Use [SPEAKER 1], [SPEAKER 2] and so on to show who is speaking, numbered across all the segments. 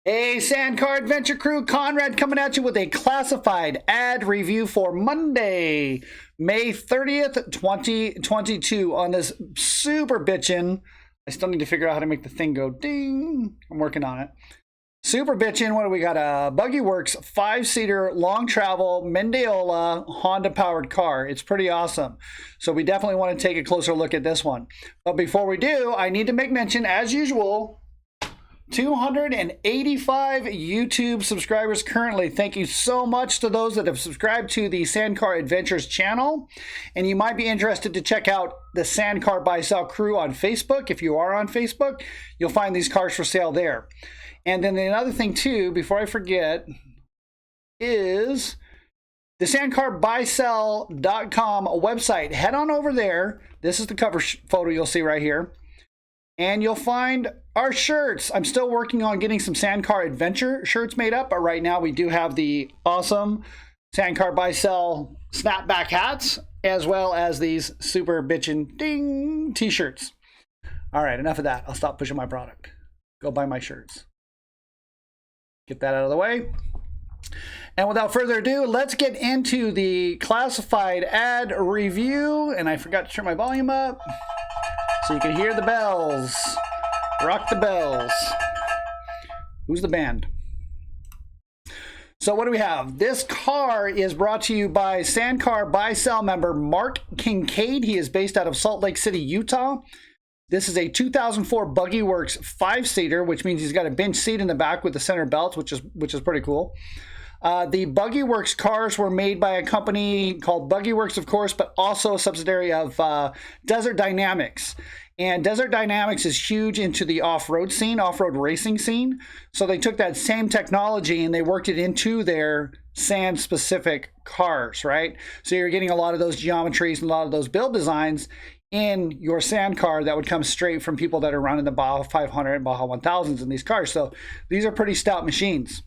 [SPEAKER 1] Hey, Sandcar Adventure Crew, Conrad coming at you with a classified ad review for Monday, May 30th, 2022 on this super bitchin'. I still need to figure out how to make the thing go ding. I'm working on it. Super bitchin', what do we got? A Buggyworks 5-seater long travel Mendiola Honda powered car. It's pretty awesome. So we definitely want to take a closer look at this one. But before we do, I need to make mention, as usual, 285 YouTube subscribers currently. Thank you so much to those that have subscribed to the Sandcar Adventures channel. And you might be interested to check out the Sandcar Buy Sell Crew on Facebook. If you are on Facebook, you'll find these cars for sale there. And then another thing too, before I forget, is the sandcarbbuysell.com website. Head on over there. This is the cover photo you'll see right here. And you'll find our shirts. I'm still working on getting some Sandcar Adventure shirts made up, but right now we do have the awesome Sandcar Buy Sell snapback hats, as well as these super bitchin' ding t-shirts. All right, enough of that. I'll stop pushing my product. Go buy my shirts. Get that out of the way. And without further ado, let's get into the classified ad review. And I forgot to turn my volume up so you can hear the bells. Rock the bells. Who's the band? So what do we have? This car is brought to you by Sandcar Buy Sell member Mark Kincaid. He is based out of Salt Lake City, Utah. This is a 2004 Buggyworks 5-seater, which means he's got a bench seat in the back with the center belt, which is pretty cool. The Buggyworks cars were made by a company called Buggyworks, of course, but also a subsidiary of Desert Dynamics. And Desert Dynamics is huge into the off-road scene, off-road racing scene. So they took that same technology and they worked it into their sand-specific cars, right? So you're getting a lot of those geometries and a lot of those build designs in your sand car that would come straight from people that are running the Baja 500 and Baja 1000s in these cars. So these are pretty stout machines.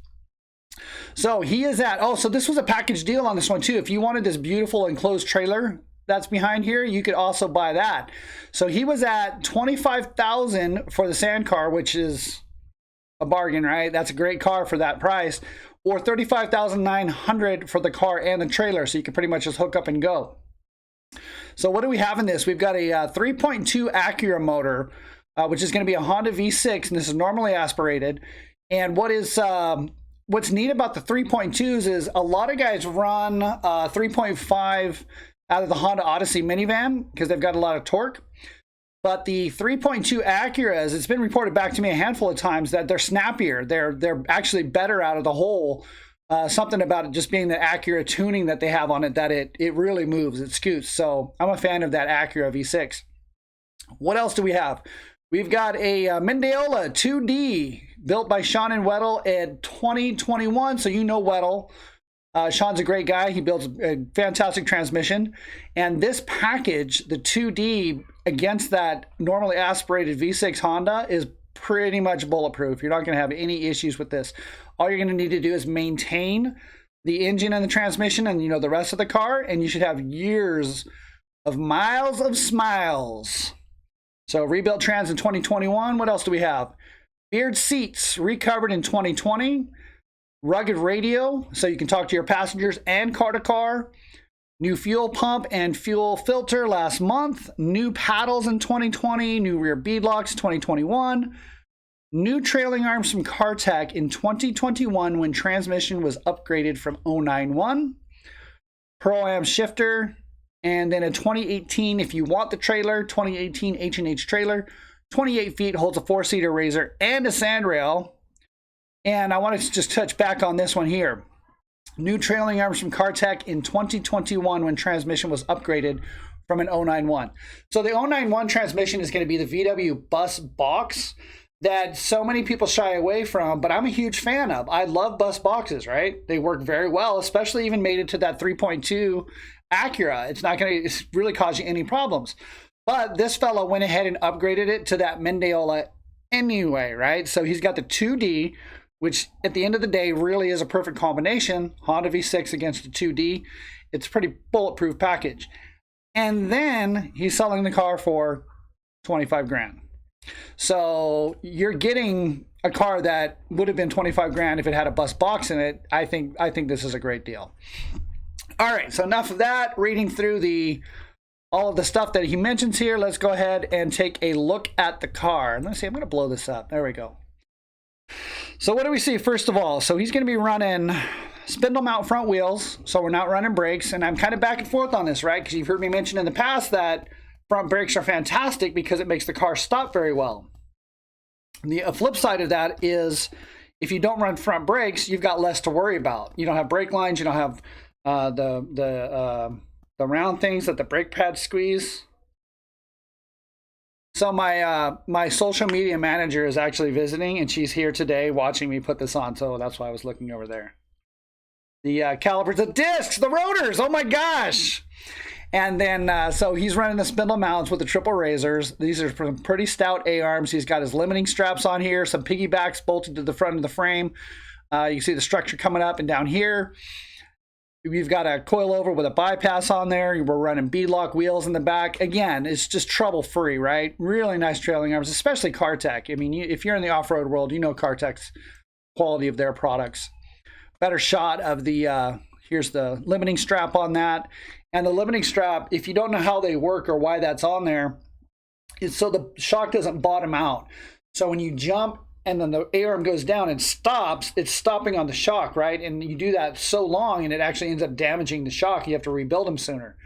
[SPEAKER 1] So he is at, so this was a package deal on this one too. If you wanted this beautiful enclosed trailer that's behind here, you could also buy that. So he was at $25,000 for the sand car, which is a bargain, right? That's a great car for that price. Or $35,900 for the car and the trailer. So you can pretty much just hook up and go. So what do we have in this? We've got a 3.2 Acura motor, which is going to be a Honda V6, and this is normally aspirated. And what's neat about the 3.2s is a lot of guys run 3.5 out of the Honda Odyssey minivan because they've got a lot of torque. But the 3.2 Acuras, it's been reported back to me a handful of times that they're snappier. They're actually better out of the hole. Something about it just being the Acura tuning that they have on it, that it really moves, it scoots. So I'm a fan of that Acura V6. What else do we have? We've got a Mendiola 2D built by Sean and Weddle in 2021. So you know Weddle. Sean's a great guy. He builds a fantastic transmission. And this package, the 2D against that normally aspirated V6 Honda, is pretty much bulletproof. You're not going to have any issues with this. All you're going to need to do is maintain the engine and the transmission and the rest of the car, and you should have years of miles of smiles. So rebuilt trans in 2021. What else do we have? Beard seats recovered in 2020. Rugged radio, so you can talk to your passengers and car to car. New fuel pump and fuel filter last month. New paddles in 2020. New rear beadlocks 2021. New trailing arms from CarTech in 2021 when transmission was upgraded from 091. Pro-Am shifter. And then a 2018, if you want the trailer, 2018 H&H trailer. 28 feet, holds a 4-seater RZR and a sand rail. And I want to just touch back on this one here. New trailing arms from CarTech in 2021 when transmission was upgraded from an 091. So the 091 transmission is going to be the VW bus box that so many people shy away from, but I'm a huge fan of. I love bus boxes, right? They work very well, especially even made it to that 3.2 Acura. It's not going to really cause you any problems. But this fellow went ahead and upgraded it to that Mendiola anyway, right? So he's got the 2D, which at the end of the day really is a perfect combination. Honda V6 against the 2D. It's a pretty bulletproof package. And then he's selling the car for 25 grand. So you're getting a car that would have been 25 grand if it had a bus box in it, I think this is a great deal. All right, so enough of that. Reading through all of the stuff that he mentions here, let's go ahead and take a look at the car. And let's see, I'm going to blow this up. There we go. So what do we see first of all? So he's going to be running spindle mount front wheels, so we're not running brakes. And I'm kind of back and forth on this, right? Because you've heard me mention in the past that front brakes are fantastic because it makes the car stop very well. The flip side of that is if you don't run front brakes, you've got less to worry about. You don't have brake lines. You don't have the round things that the brake pads squeeze. So my social media manager is actually visiting, and she's here today watching me put this on. So that's why I was looking over there. The calipers, the discs, the rotors. Oh my gosh! And then, so he's running the spindle mounts with the triple razors. These are some pretty stout A-arms. He's got his limiting straps on here, some piggybacks bolted to the front of the frame. You can see the structure coming up and down here. We've got a coilover with a bypass on there. We're running beadlock wheels in the back. Again, it's just trouble-free, right? Really nice trailing arms, especially CarTech. I mean, if you're in the off-road world, you know CarTech's quality of their products. Better shot of the, here's the limiting strap on that. And the limiting strap, if you don't know how they work or why that's on there, is so the shock doesn't bottom out. So when you jump and then the A-arm goes down and stops, it's stopping on the shock, right? And you do that so long and it actually ends up damaging the shock. You have to rebuild them sooner.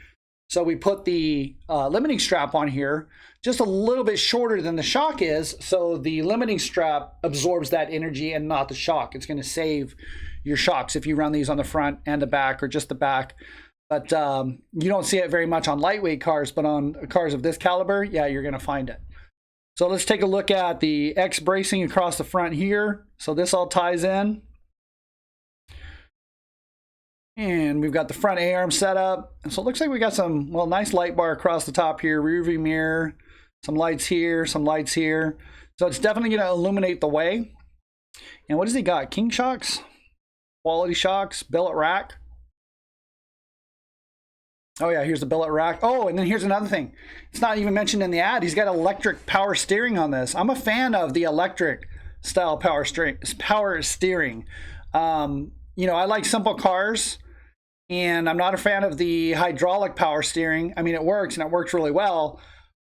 [SPEAKER 1] So we put the limiting strap on here just a little bit shorter than the shock is. So the limiting strap absorbs that energy and not the shock. It's going to save your shocks if you run these on the front and the back or just the back. But you don't see it very much on lightweight cars, but on cars of this caliber, yeah, you're going to find it. So let's take a look at the X bracing across the front here. So this all ties in. And we've got the front A-arm set up. So it looks like we got some, well, nice light bar across the top here, rear view mirror, some lights here, some lights here. So it's definitely going to illuminate the way. And what has he got? King shocks, quality shocks, billet rack. Oh yeah, here's the billet rack. Oh, and then here's another thing. It's not even mentioned in the ad. He's got electric power steering on this. I'm a fan of the electric style power steering. You know, I like simple cars, and I'm not a fan of the hydraulic power steering. I mean, it works, and it works really well,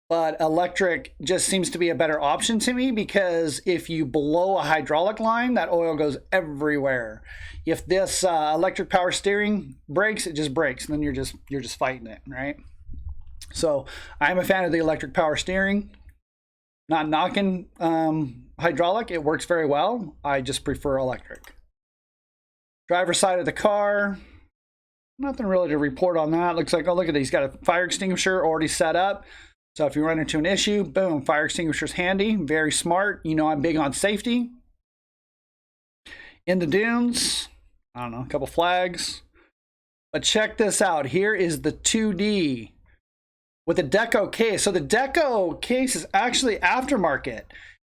[SPEAKER 1] but electric just seems to be a better option to me because if you blow a hydraulic line, that oil goes everywhere. If this electric power steering breaks, it just breaks, and then you're just fighting it, right? So I'm a fan of the electric power steering. Not knocking hydraulic, it works very well. I just prefer electric. Driver's side of the car, nothing really to report on that. Looks like, oh, look at that, he's got a fire extinguisher already set up. So if you run into an issue, boom, fire extinguisher's handy, very smart. You know I'm big on safety. In the dunes, I don't know, a couple flags. But check this out. Here is the 2D with the Deco case. So the Deco case is actually aftermarket.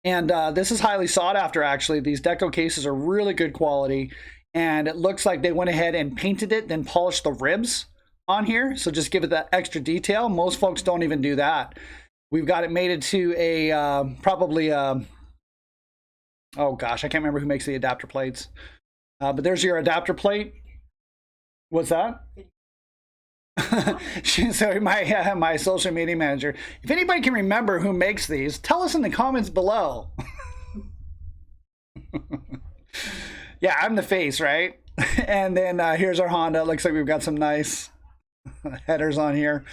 [SPEAKER 1] And this is highly sought after, actually. These Deco cases are really good quality. And it looks like they went ahead and painted it, then polished the ribs on here. So just give it that extra detail. Most folks don't even do that. We've got it mated to a probably oh gosh, I can't remember who makes the adapter plates. But there's your adapter plate. What's that? So my social media manager. If anybody can remember who makes these, tell us in the comments below. Yeah, I'm the face, right? And then here's our Honda. It looks like we've got some nice headers on here.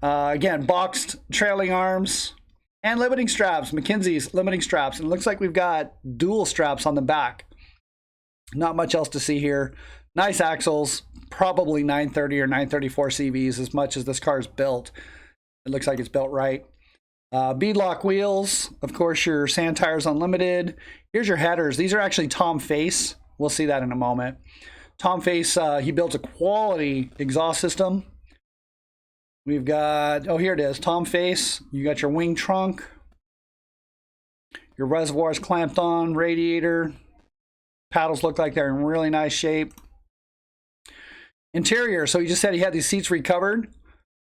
[SPEAKER 1] Again, boxed trailing arms and limiting straps. McKinsey's limiting straps. And it looks like we've got dual straps on the back. Not much else to see here. Nice axles. Probably 930 or 934 CVs as much as this car is built. It looks like it's built right. Beadlock wheels. Of course, your sand tires unlimited. Here's your headers. These are actually Tom Face. We'll see that in a moment. Tom Face, he built a quality exhaust system. We've got, oh, here it is, Tom Face. You got your wing trunk. Your reservoir's clamped on, radiator. Paddles look like they're in really nice shape. Interior, so he just said he had these seats recovered.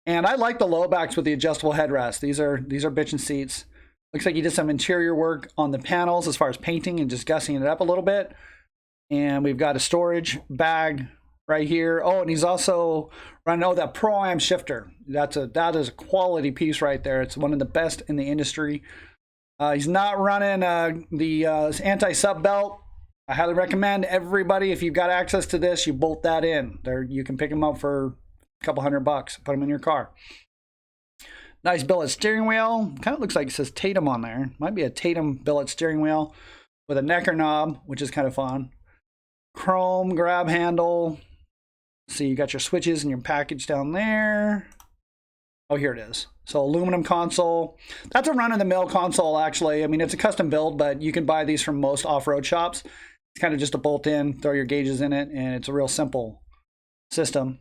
[SPEAKER 1] And I like the low backs with the adjustable headrest. These are bitchin' seats. Looks like he did some interior work on the panels as far as painting and just gussing it up a little bit. And we've got a storage bag right here. Oh, and he's also running that Pro-Am shifter. That is a quality piece right there. It's one of the best in the industry. He's not running the anti-sub belt. I highly recommend everybody, if you've got access to this, you bolt that in. There, you can pick them up for a couple $100, put them in your car. Nice billet steering wheel. Kind of looks like it says Tatum on there. Might be a Tatum billet steering wheel with a necker knob, which is kind of fun. Chrome grab handle. See, you got your switches and your package down there. Oh, here it is. So aluminum console. That's a run-of-the-mill console, actually. I mean, it's a custom build, but you can buy these from most off-road shops. It's kind of just a bolt in, throw your gauges in it, and it's a real simple system.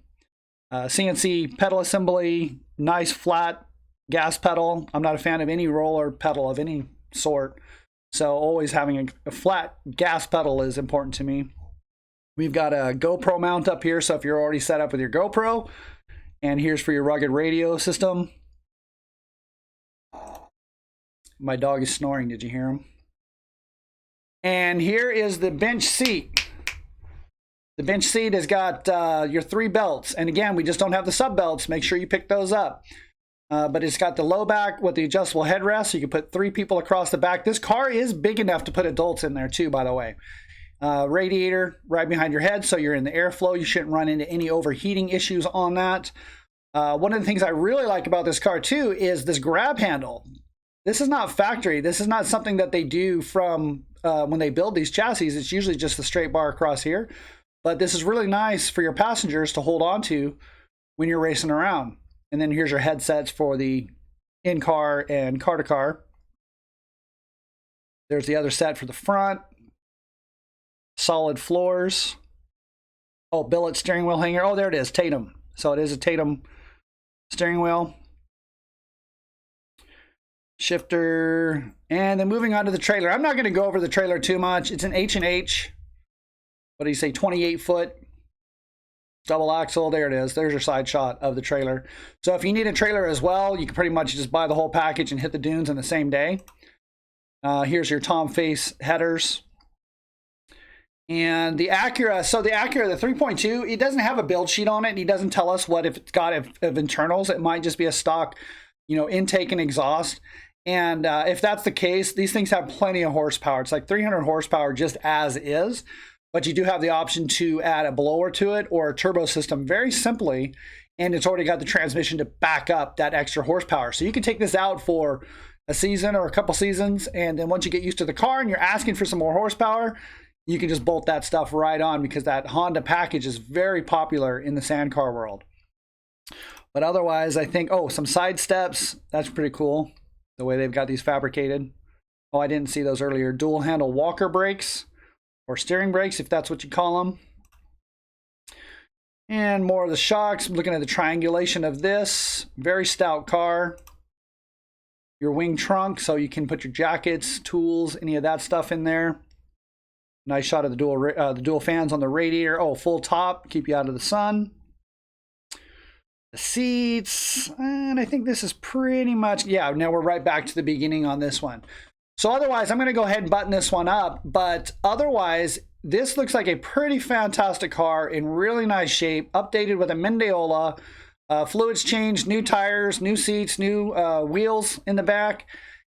[SPEAKER 1] CNC pedal assembly, nice flat gas pedal. I'm not a fan of any roller pedal of any sort, so always having a flat gas pedal is important to me. We've got a GoPro mount up here, so if you're already set up with your GoPro, and here's for your rugged radio system. My dog is snoring, did you hear him? And here is the bench seat. The bench seat has got your 3 belts, and again, we just don't have the sub belts. Make sure you pick those up. But it's got the low back with the adjustable headrest, so you can put 3 people across the back. This car is big enough to put adults in there too, by the way. Radiator right behind your head, so you're in the airflow. You shouldn't run into any overheating issues on that. One of the things I really like about this car too is this grab handle. This is not factory. This is not something that they do from when they build these chassis. It's usually just the straight bar across here. But this is really nice for your passengers to hold on to when you're racing around. And then here's your headsets for the in-car and car-to-car. There's the other set for the front. Solid floors. Oh, billet steering wheel hanger. Oh, there it is, Tatum. So it is a Tatum steering wheel. Shifter. And then moving on to the trailer. I'm not going to go over the trailer too much. It's an H&H. What do you say, 28-foot double axle? There it is. There's your side shot of the trailer. So if you need a trailer as well, you can pretty much just buy the whole package and hit the dunes in the same day. Here's your Tom Face headers. And the Acura, so the Acura, the 3.2, it doesn't have a build sheet on it. He doesn't tell us what if it's got of internals. It might just be a stock, intake and exhaust. And if that's the case, these things have plenty of horsepower. It's like 300 horsepower just as is. But you do have the option to add a blower to it or a turbo system very simply. And it's already got the transmission to back up that extra horsepower. So you can take this out for a season or a couple seasons. And then once you get used to the car and you're asking for some more horsepower, you can just bolt that stuff right on, because that Honda package is very popular in the sand car world. But otherwise, I think, some side steps. That's pretty cool, the way they've got these fabricated. Oh, I didn't see those earlier. Dual handle walker brakes, or steering brakes, if that's what you call them. And more of the shocks. I'm looking at the triangulation of this. Very stout car. Your wing trunk, so you can put your jackets, tools, any of that stuff in there. Nice shot of the dual fans on the radiator. Oh, full top, keep you out of the sun. The seats, and I think this is pretty much, yeah, now we're right back to the beginning on this one. So otherwise, I'm going to go ahead and button this one up, but otherwise, this looks like a pretty fantastic car in really nice shape, updated with a Mendeola, fluids changed, new tires, new seats, new wheels in the back.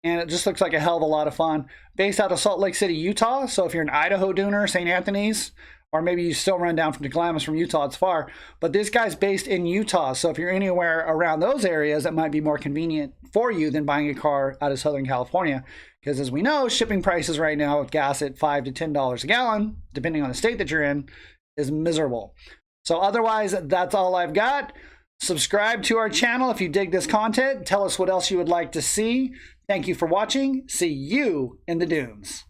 [SPEAKER 1] And it just looks like a hell of a lot of fun. Based out of Salt Lake City, Utah. So if you're an Idaho Dooner, St. Anthony's, or maybe you still run down from Glamis from Utah, it's far. But this guy's based in Utah. So if you're anywhere around those areas, it might be more convenient for you than buying a car out of Southern California. Because as we know, shipping prices right now with gas at $5 to $10 a gallon, depending on the state that you're in, is miserable. So otherwise, that's all I've got. Subscribe to our channel if you dig this content. Tell us what else you would like to see. Thank you for watching. See you in the dunes.